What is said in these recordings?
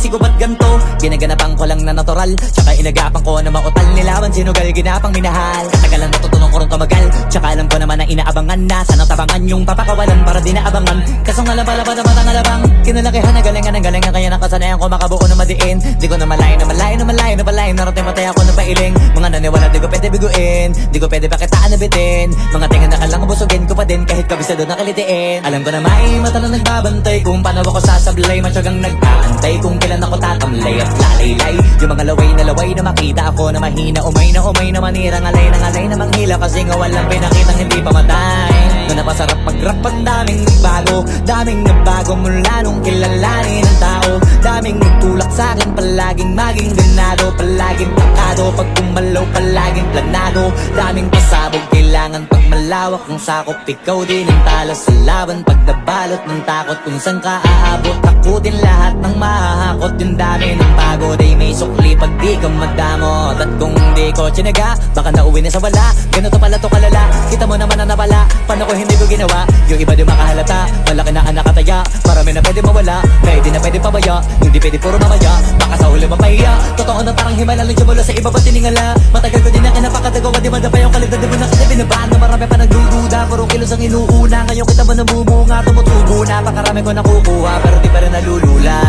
kasi ko ba't ganto? Ginaganapan ko lang na natural, tsaka inagapan ko na mautal. Nilaban sinugal, ginapang minahal. Katagalan natutunan ko rin tumagal, tsaka alam ko naman na inaabangan na sanang tabangan yung papakawalan para di naabangan. Kaso nga lang pala ba naman ang alabang kinalakihan na galingan ng galingan, kaya nakasanayan ko makabuo na madiin. Di ko na malayo na malayo na malayo na malayo, narating matay ako na pailing. Mga naniwala di ko pwede biguin, di ko pwede pakitaan na bitin. Mga tinga na kalang busugin ko pa din kahit kabisado na kalitiin. Alam ko na may mata na nagbabantay kung paano ako sasablay, matyagang nag-aantay kung kailan ako tatamlay at lalaylay. Yung mga laway na makita ako na mahina, umay na manira, ngalay na manghila, kasi nga walang pinakitang hindi pamatay. Na napasarap mag-rap, ang daming nagbago, daming nagbago mula nung kilalanin ng tao. Daming nagtulak sa'kin, palaging maging ganado, palaging pakado, pag kumalaw palaging planado. Daming pasabog, kailangan pag malawak ng sakop, ikaw din ang talo sa laban. Pag nabalot ng takot kung saan ka aabot, takutin lahat ng mahahakot. Yung dami ng pagod ay may sukli pag di ka madamot. At kung di ko tsinaga, baka nauwi na sa wala. Ganito pala to kalala, kita mo naman na napala. Paano ko hindi ko ginawa? Yung iba di makahalata, malaki na ang nakataya, marami na pwede mawala, kaya di na pwede pabaya. Yung di pwede puro mamaya, baka sa huli mapahiya. Totoo na parang himala lang mula sa iba ba tiningala. Matagal ko din na kinapakatagawa, di madapa yung kalidad, di mo na kasi binabaan na marami pa nagdududa. Puro kilos ang inuuna, ngayon kita ba namumunga, tumutubo na. Pakarami ko nakukuha, pero di pa rin nalulula.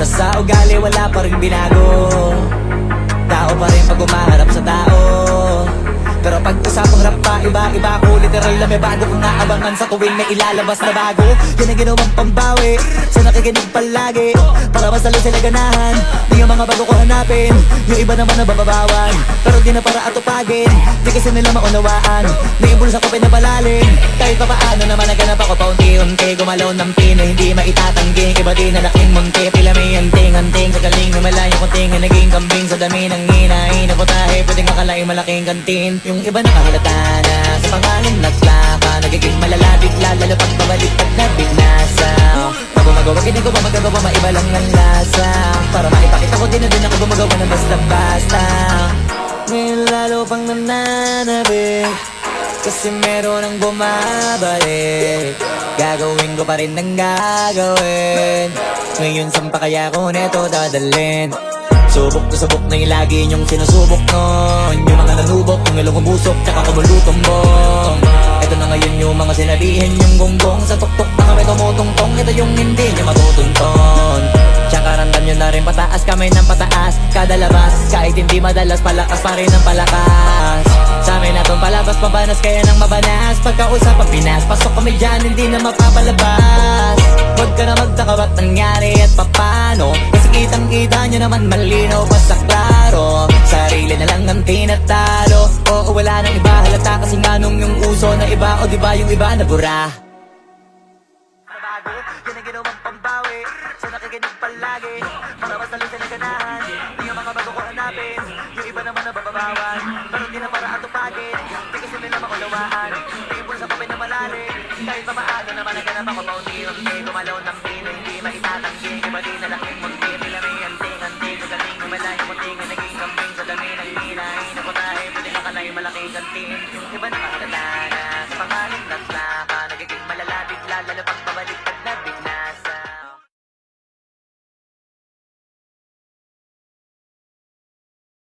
Tas sa ugali wala pa rin binago, tao pa rin pag umaharap sa tao. Pero pag usapang rap pa, iba-iba ko. Literal na may bago kong naabangan sa tuwing may ilalabas na bago. Yan ang ginawang pambawi sa nakikinig palagi, para mas lalo sila ganahan. Di yung mga bago ko hanapin, yung iba naman nababawan, pero di na para atupagin. Di kasi nila maunawaan, may bulsa ko pinapalalim. Kahit pa paano naman naganap ako paunti-unti, gumalaw ng pino, hindi maitatanggi. Iba din na laking munti, tila may anting-anting. Sa galing na malayo kunting na naging kambing. Sa dami ng hinahin na putahe, pwedeng akalaing malaking kantin. Yung iba nakahalata na sa pangalan nagplaka, nagiging malala bigla, lalo pag pabalik pag nabignasa. Pag gumagawa, hindi ko ba magagawa, maiba lang ang lasa, para maipakita ko din na din ako gumagawa ng basta-basta. Ngayon lalo pang nananabik, kasi meron ang bumabalik. Gagawin ko pa rin ang gagawin. Ngayon saan pa kaya ko neto dadalhin? Subok na subok na yung lagi niyong sinusubok nun. Yung mga nanubok, yung ilong umusok, tsaka kumulutumbong. Ito na ngayon yung mga sinabihin yung gonggong. Sa tuktok na kami tumutungtong, ito yung hindi niya matutunton. Tsaka randam nyo na rin pataas, kamay ng pataas kada labas, kahit hindi madalas, palakas pa rin ang palakas. Sa amin natong palabas, pabanas kaya nang mabanas. Pagkausap ang Pinas, pasok kami dyan, hindi na mapapalabas. Huwag ka na magtaka ba't nangyari at papano, kasi kitang-kita nyo naman malinaw pa sa klaro. Sarili na lang ang tinatalo, oo wala nang iba halata, kasi nga nung yung uso na iba, o diba yung iba nabura. Nabago, yan ang ginawang pambawi sa nakikinig palagi, para mas lalo sila ganahan. Di yung mga bago ko hanapin, yung iba naman nababawan, pero di na para atupagin. Di kasi nila maunawaan, may bulsa pa pinamalalim. Kahit pa paano naman naganap ako paunti-unti, gumalaw ng pino, hindi maitatanggi. Iba di na laking munti, tila may anting-anting. Sa galing umala yung munti, nga naging kambing. Sa dami ng hinahin na putahe, pwede nakalay malaking kantin. Yung iba